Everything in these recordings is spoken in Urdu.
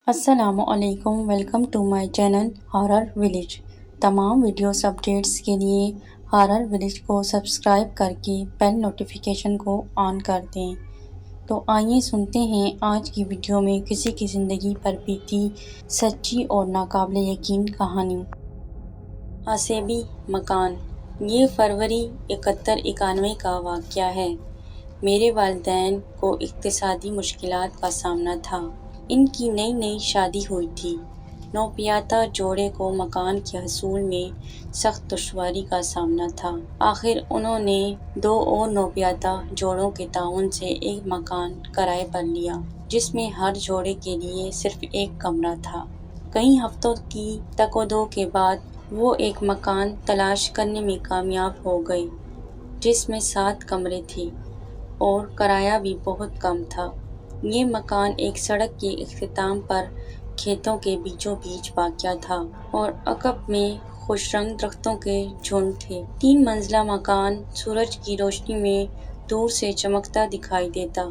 السلام علیکم، welcome to my channel horror village. تمام ویڈیوز اپڈیٹس کے لیے ہارر ولیج کو سبسکرائب کر کے بیل نوٹیفیکیشن کو آن کر دیں۔ تو آئیے سنتے ہیں آج کی ویڈیو میں کسی کی زندگی پر بیتی سچی اور ناقابل یقین کہانی۔ حسیبی مکان۔ یہ فروری 7191 کا واقعہ ہے۔ میرے والدین کو اقتصادی مشکلات کا سامنا تھا۔ ان کی نئی شادی ہوئی تھی۔ نوپیاتا جوڑے کو مکان کے حصول میں سخت دشواری کا سامنا تھا۔ آخر انہوں نے 2 اور نوپیاتا جوڑوں کے تعاون سے ایک مکان کرائے پر لیا، جس میں ہر جوڑے کے لیے صرف ایک کمرہ تھا۔ کئی ہفتوں کی تک و دو کے بعد وہ ایک مکان تلاش کرنے میں کامیاب ہو گئے، جس میں 7 کمرے تھے اور کرایہ بھی بہت کم تھا۔ یہ مکان ایک سڑک کے اختتام پر کھیتوں کے بیچوں بیچ واقع تھا اور عقب میں خوش رنگ درختوں کے جھنڈ تھے۔ 3 منزلہ مکان سورج کی روشنی میں دور سے چمکتا دکھائی دیتا۔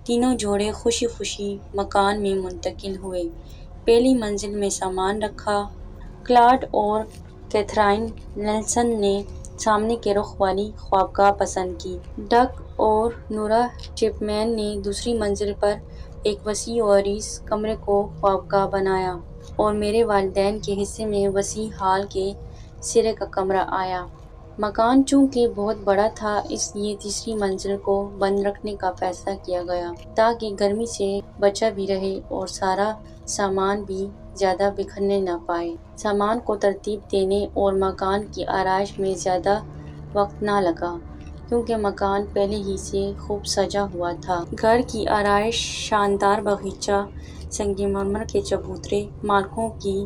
تینوں جوڑے خوشی خوشی مکان میں منتقل ہوئے۔ پہلی منزل میں سامان رکھا۔ کلاڈ اور کیتھرائن نیلسن نے سامنے کے رخ والی خوابگاہ پسند کی۔ ڈگ اور نورا چپمین نے دوسری منزل پر ایک وسیع و عریض کمرے کو خوابگاہ بنایا اور میرے والدین کے حصے میں وسیع ہال کے سرے کا کمرہ آیا۔ مکان چونکہ بہت بڑا تھا، اس لیے تیسری منزل کو بند رکھنے کا فیصلہ کیا گیا تاکہ گرمی سے بچا بھی رہے اور سارا سامان بھی زیادہ بکھرنے نہ پائے۔ سامان کو ترتیب دینے اور مکان کی آرائش میں زیادہ وقت نہ لگا، کیونکہ مکان پہلے ہی سے خوب سجا ہوا تھا۔ گھر کی آرائش، شاندار باغیچہ، سنگ مرمر کے چبوترے مالکوں کی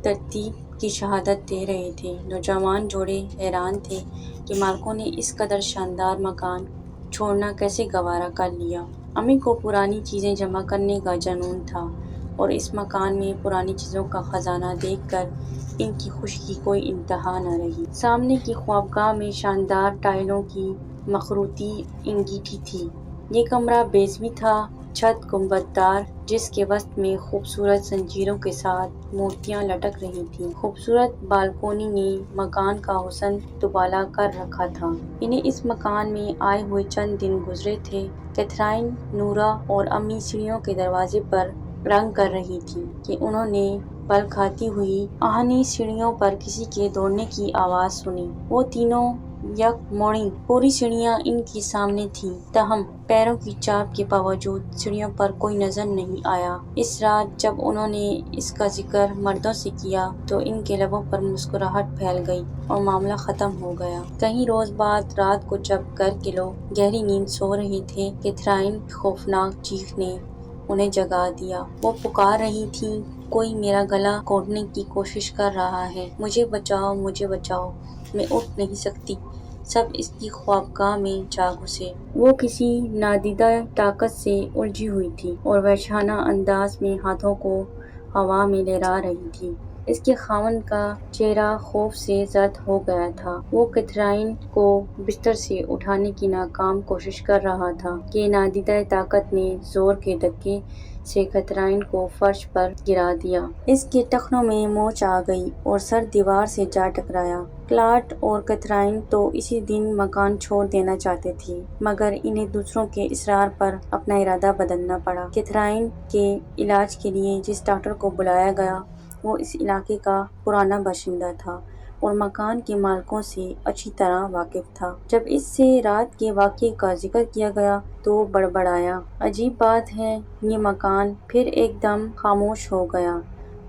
ترتیب کی شہادت دے رہے تھے۔ نوجوان جوڑے حیران تھے کہ مالکوں نے اس قدر شاندار مکان چھوڑنا کیسے گوارا کر لیا۔ امی کو پرانی چیزیں جمع کرنے کا جنون تھا اور اس مکان میں پرانی چیزوں کا خزانہ دیکھ کر ان کی خوشی کی کوئی انتہا نہ رہی۔ سامنے کی خوابگاہ میں شاندار ٹائلوں کی مخروطی انگیٹھی تھی۔ یہ کمرہ بیضوی تھا، چھت گنبددار، جس کے وسط میں خوبصورت زنجیروں کے ساتھ مورتیاں لٹک رہی تھیں۔ خوبصورت بالکونی نے مکان کا حسن دوبالا کر رکھا تھا۔ انہیں اس مکان میں آئے ہوئے چند دن گزرے تھے۔ کیتھرائن، نورا اور امی سیڑھیوں کے دروازے پر رنگ کر رہی تھیں کہ انہوں نے پل کھاتی ہوئی آہنی سیڑھیوں پر کسی کے دوڑنے کی آواز سنی۔ وہ تینوں یک موڑیں۔ پوری سیڑھیاں ان کے سامنے تھیں، تاہم پیروں کی چاپ کے باوجود سیڑھیوں پر کوئی نظر نہیں آیا۔ اس رات جب انہوں نے اس کا ذکر مردوں سے کیا تو ان کے لبوں پر مسکراہٹ پھیل گئی اور معاملہ ختم ہو گیا۔ کئی روز بعد رات کو جب گھر کے لوگ گہری نیند سو رہے تھے، کیتھرائن کی خوفناک چیخ نے انہیں جگا دیا۔ وہ پکار رہی تھیں، کوئی میرا گلا گھونٹنے کی کوشش کر رہا ہے، مجھے بچاؤ، مجھے بچاؤ، میں اٹھ نہیں سکتی۔ سب اس کی خوابگاہ میں جا گھسے۔ وہ کسی نادیدہ طاقت سے الجھی ہوئی تھی اور وحشیانہ انداز میں ہاتھوں کو ہوا میں لہرا رہی تھی۔ اس کے خاوند کا چہرہ خوف سے زرد ہو گیا تھا۔ وہ کیتھرائن کو بستر سے اٹھانے کی ناکام کوشش کر رہا تھا کہ نادیدہ طاقت نے زور کے دھکے سے کیتھرائن کو فرش پر گرا دیا۔ اس کے ٹخنوں میں موچ آ گئی اور سر دیوار سے جا ٹکرایا۔ کلاڈ اور کیتھرائن تو اسی دن مکان چھوڑ دینا چاہتے تھے، مگر انہیں دوسروں کے اصرار پر اپنا ارادہ بدلنا پڑا۔ کیتھرائن کے علاج کے لیے جس ڈاکٹر کو بلایا گیا، وہ اس علاقے کا پرانا باشندہ تھا اور مکان کے مالکوں سے اچھی طرح واقف تھا۔ جب اس سے رات کے واقعے کا ذکر کیا گیا تو بڑبڑایا، عجیب بات ہے، یہ مکان پھر ایک دم خاموش ہو گیا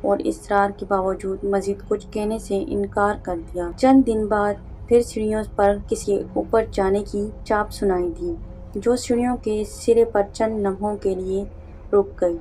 اور اصرار کے باوجود مزید کچھ کہنے سے انکار کر دیا۔ چند دن بعد پھر سیڑھیوں پر کسی اوپر جانے کی چاپ سنائی دی، جو سیڑھیوں کے سرے پر چند لمحوں کے لیے رک گئی،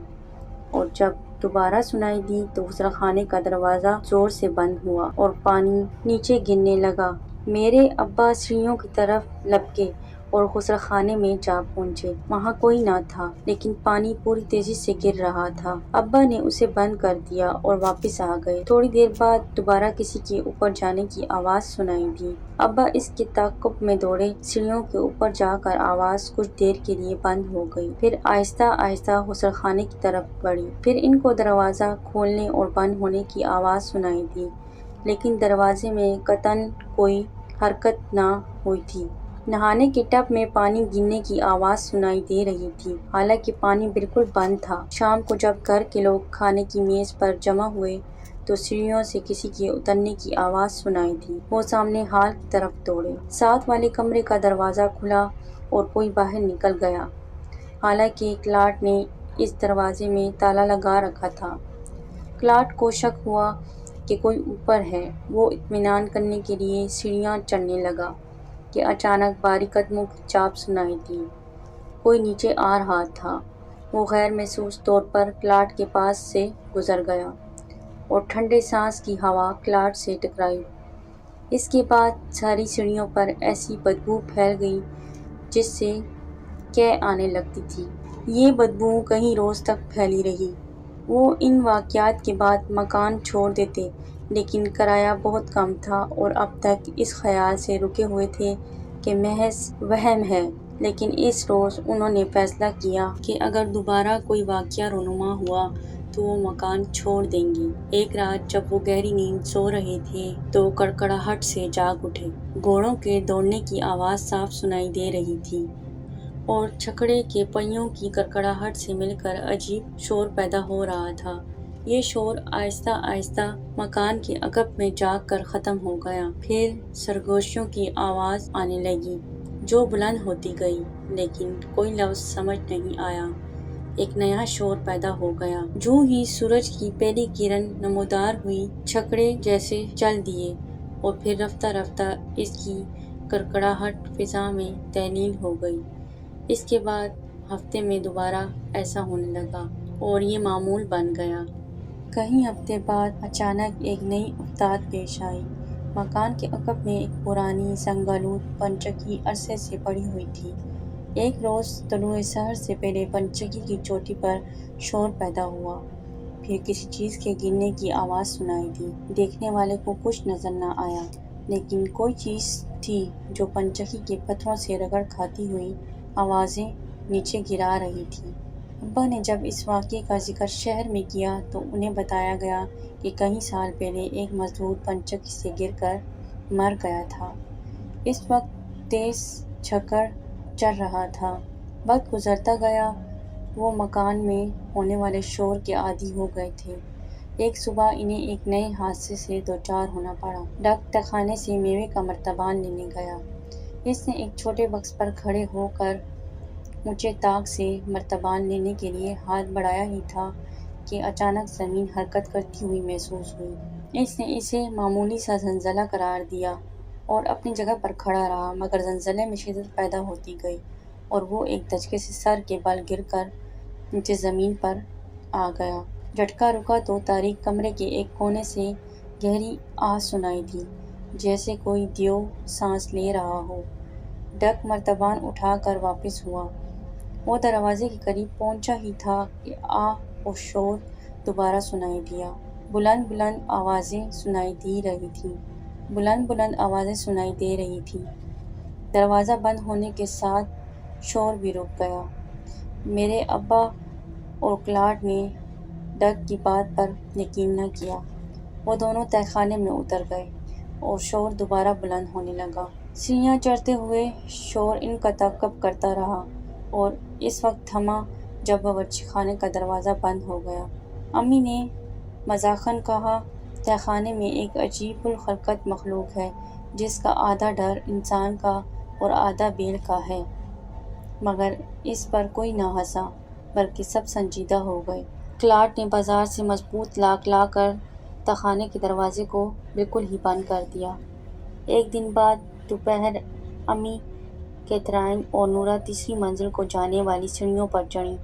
اور جب دوبارہ سنائی دی تو غسل خانے کا دروازہ زور سے بند ہوا اور پانی نیچے گرنے لگا۔ میرے ابا سیڑھیوں کی طرف لپکے اور غسل خانے میں جا پہنچے۔ وہاں کوئی نہ تھا، لیکن پانی پوری تیزی سے گر رہا تھا۔ ابا نے اسے بند کر دیا اور واپس آ گئے۔ تھوڑی دیر بعد دوبارہ کسی کے اوپر جانے کی آواز سنائی دی۔ ابا اس کے تعاقب میں دوڑے۔ سیڑھیوں کے اوپر جا کر آواز کچھ دیر کے لیے بند ہو گئی، پھر آہستہ آہستہ غسل خانے کی طرف بڑھی۔ پھر ان کو دروازہ کھولنے اور بند ہونے کی آواز سنائی دی، لیکن دروازے میں قطعاً کوئی حرکت نہ ہوئی تھی۔ نہانے کے ٹب میں پانی گرنے کی آواز سنائی دے رہی تھی، حالانکہ پانی بالکل بند تھا۔ شام کو جب گھر کے لوگ کھانے کی میز پر جمع ہوئے تو سیڑھیوں سے کسی کے اترنے کی آواز سنائی دی۔ وہ سامنے ہال کی طرف دوڑے۔ ساتھ والے کمرے کا دروازہ کھلا اور کوئی باہر نکل گیا، حالانکہ کلاڈ نے اس دروازے میں تالا لگا رکھا تھا۔ کلاڈ کو شک ہوا کہ کوئی اوپر ہے۔ وہ اطمینان کرنے کے لیے سیڑھیاں چڑھنے لگا کہ اچانک بھاری قدموں کی چاپ سنائی دی۔ کوئی نیچے آ رہا تھا۔ وہ غیر محسوس طور پر کلاڈ کے پاس سے گزر گیا اور ٹھنڈے سانس کی ہوا کلاڈ سے ٹکرائی۔ اس کے بعد ساری سیڑھیوں پر ایسی بدبو پھیل گئی جس سے کیے آنے لگتی تھی۔ یہ بدبو کئی روز تک پھیلی رہی۔ وہ ان واقعات کے بعد مکان چھوڑ دیتے، لیکن کرایہ بہت کم تھا اور اب تک اس خیال سے رکے ہوئے تھے کہ محض وہم ہے۔ لیکن اس روز انہوں نے فیصلہ کیا کہ اگر دوبارہ کوئی واقعہ رونما ہوا تو وہ مکان چھوڑ دیں گے۔ ایک رات جب وہ گہری نیند سو رہے تھے تو کڑکڑاہٹ سے جاگ اٹھے۔ گھوڑوں کے دوڑنے کی آواز صاف سنائی دے رہی تھی اور چھکڑے کے پہیوں کی کڑکڑاہٹ سے مل کر عجیب شور پیدا ہو رہا تھا۔ یہ شور آہستہ آہستہ مکان کے عقب میں جا کر ختم ہو گیا۔ پھر سرگوشیوں کی آواز آنے لگی جو بلند ہوتی گئی، لیکن کوئی لفظ سمجھ نہیں آیا۔ ایک نیا شور پیدا ہو گیا۔ جو ہی سورج کی پہلی کرن نمودار ہوئی، چھکڑے جیسے چل دیے اور پھر رفتہ رفتہ اس کی کڑکڑاہٹ فضا میں تحلیل ہو گئی۔ اس کے بعد ہفتے میں دوبارہ ایسا ہونے لگا اور یہ معمول بن گیا۔ کئی ہفتے بعد اچانک ایک نئی افتاد پیش آئی۔ مکان کے عقب میں ایک پرانی سنگ آلود پنچکی عرصے سے پڑی ہوئی تھی۔ ایک روز طلوع سحر سے پہلے پنچکی کی چوٹی پر شور پیدا ہوا، پھر کسی چیز کے گرنے کی آواز سنائی دی۔ دیکھنے والے کو کچھ نظر نہ آیا، لیکن کوئی چیز تھی جو پنچکی کے پتھروں سے رگڑ کھاتی ہوئی آوازیں نیچے گرا رہی تھی۔ ابا نے جب اس واقعے کا ذکر شہر میں کیا تو انہیں بتایا گیا کہ کئی سال پہلے ایک مزدور پنچکی سے گر کر مر گیا تھا۔ اس وقت تیز جھکڑ چل رہا تھا۔ وقت گزرتا گیا، وہ مکان میں ہونے والے شور کے عادی ہو گئے تھے۔ ایک صبح انہیں ایک نئے حادثے سے دوچار ہونا پڑا۔ ڈاک تہخانے سے میوے کا مرتبان لینے گیا۔ اس نے ایک چھوٹے بکس پر کھڑے ہو کر اونچے طاق سے مرتبان لینے کے لیے ہاتھ بڑھایا ہی تھا کہ اچانک زمین حرکت کرتی ہوئی محسوس ہوئی۔ اس نے اسے معمولی سا زلزلہ قرار دیا اور اپنی جگہ پر کھڑا رہا، مگر زلزلے میں شدت پیدا ہوتی گئی اور وہ ایک دھچکے سے سر کے بل گر کر نیچے زمین پر آ گیا۔ جھٹکا رکا تو تاریک کمرے کے ایک کونے سے گہری آہ سنائی دی، جیسے کوئی دیو سانس لے رہا ہو۔ ڈاک مرتبان اٹھا کر واپس ہوا۔ وہ دروازے کے قریب پہنچا ہی تھا کہ آہ اور شور دوبارہ سنائی دیا۔ بلند بلند آوازیں سنائی دے رہی تھیں۔ بلند بلند آوازیں سنائی دے رہی تھیں۔ دروازہ بند ہونے کے ساتھ شور بھی رک گیا۔ میرے ابا اور کلاڈ نے ڈاک کی بات پر یقین نہ کیا۔ وہ دونوں تہہ خانے میں اتر گئے اور شور دوبارہ بلند ہونے لگا۔ سیڑھیاں چڑھتے ہوئے شور ان کا تعاقب کرتا رہا اور اس وقت تھما جب باورچی خانے کا دروازہ بند ہو گیا۔ امی نے مذاقاً کہا، تہہ خانے میں ایک عجیب الخلقت مخلوق ہے جس کا آدھا ڈر انسان کا اور آدھا بیل کا ہے۔ مگر اس پر کوئی نہ ہنسا، بلکہ سب سنجیدہ ہو گئے۔ کلاڈ نے بازار سے مضبوط لاک لا کر تہہ خانے کے دروازے کو بالکل ہی بند کر دیا۔ ایک دن بعد دوپہر امی، کیتھرائن اور نورا تیسری منزل کو جانے والی سیڑھیوں پر چڑھیں۔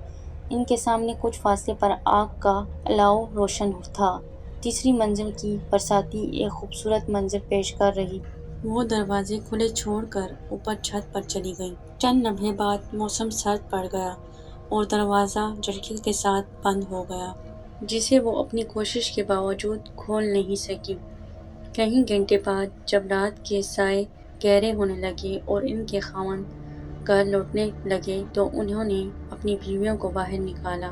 ان کے سامنے کچھ فاصلے پر آگ کا الاؤ روشن تھا۔ تیسری منزل کی برساتی ایک خوبصورت منظر پیش کر رہی تھی۔ وہ دروازے کھلے چھوڑ کر اوپر چھت پر چلی گئیں۔ چند لمحے بعد موسم سرد پڑ گیا اور دروازہ جھٹکے کے ساتھ بند ہو گیا، جسے وہ اپنی کوشش کے باوجود کھول نہیں سکی۔ کئی گھنٹے بعد جب رات کے سائے گہرے ہونے لگے اور ان کے خاوند گھر لوٹنے لگے تو انہوں نے اپنی بیویوں کو باہر نکالا۔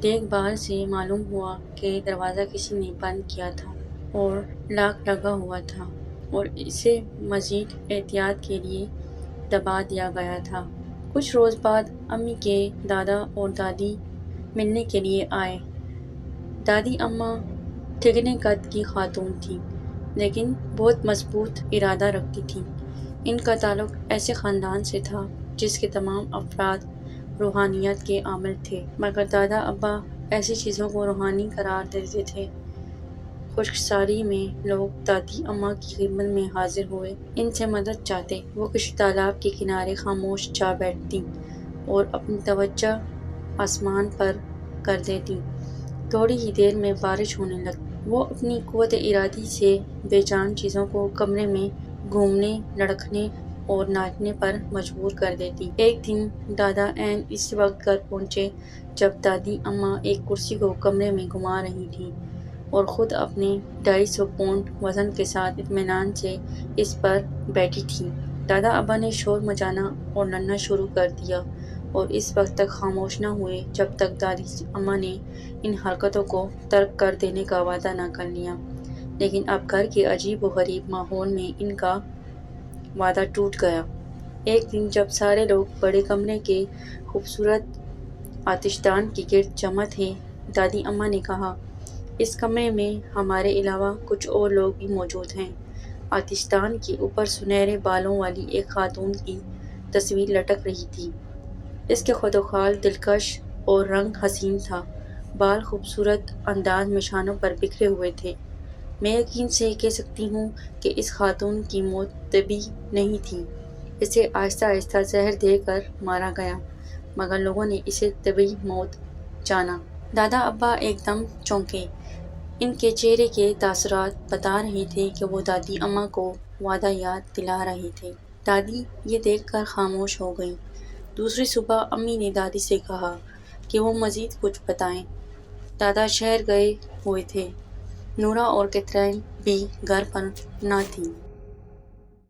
دیکھ بھال سے معلوم ہوا کہ دروازہ کسی نے بند کیا تھا اور لاک لگا ہوا تھا اور اسے مزید احتیاط کے لیے دبا دیا گیا تھا۔ کچھ روز بعد امی کے دادا اور دادی ملنے کے لیے آئے۔ دادی اماں ٹھیکنے قد کی خاتون تھیں، لیکن بہت مضبوط ارادہ رکھتی تھیں۔ ان کا تعلق ایسے خاندان سے تھا جس کے تمام افراد روحانیت کے عامل تھے، مگر دادا ابا ایسی چیزوں کو روحانی قرار دیتے تھے۔ خشک سالی میں لوگ دادی اماں کی خدمت میں حاضر ہوئے، ان سے مدد چاہتے۔ وہ کسی تالاب کے کنارے خاموش جا بیٹھتیں اور اپنی توجہ آسمان پر کر دیتیں۔ تھوڑی ہی دیر میں بارش ہونے لگتی۔ وہ اپنی قوت ارادی سے بے جان چیزوں کو کمرے میں گھومنے، لڑکھنے اور ناچنے پر مجبور کر دیتیں۔ ایک دن دادا عین اس وقت گھر پہنچے جب دادی اماں ایک کرسی کو کمرے میں گھما رہی تھیں اور خود اپنے 250 پاؤنڈ وزن کے ساتھ اطمینان سے اس پر بیٹھی تھیں۔ دادا ابا نے شور مچانا اور لڑنا شروع کر دیا اور اس وقت تک خاموش نہ ہوئے جب تک دادی اماں نے ان حرکتوں کو ترک کر دینے کا وعدہ نہ کر لیا۔ لیکن اب گھر کے عجیب و غریب ماحول میں ان کا وعدہ ٹوٹ گیا۔ ایک دن جب سارے لوگ بڑے کمرے کے خوبصورت آتش دان کے گرد جمع تھے، دادی اماں نے کہا، اس کمرے میں ہمارے علاوہ کچھ اور لوگ بھی موجود ہیں۔ آتش دان کے اوپر سنہرے بالوں والی ایک خاتون کی تصویر لٹک رہی تھی۔ اس کے خدوخال دلکش اور رنگ حسین تھا۔ بال خوبصورت انداز میں شانوں پر بکھرے ہوئے تھے۔ میں یقین سے کہہ سکتی ہوں کہ اس خاتون کی موت طبیعی نہیں تھی۔ اسے آہستہ آہستہ زہر دے کر مارا گیا، مگر لوگوں نے اسے طبیعی موت جانا۔ دادا ابا ایک دم چونکے۔ ان کے چہرے کے تاثرات بتا رہے تھے کہ وہ دادی اماں کو وعدہ یاد دلا رہے تھے۔ دادی یہ دیکھ کر خاموش ہو گئیں۔ دوسری صبح امی نے دادی سے کہا کہ وہ مزید کچھ بتائیں۔ دادا شہر گئے ہوئے تھے۔ نورا اور کیتھرین بھی گھر پر نہ تھیں۔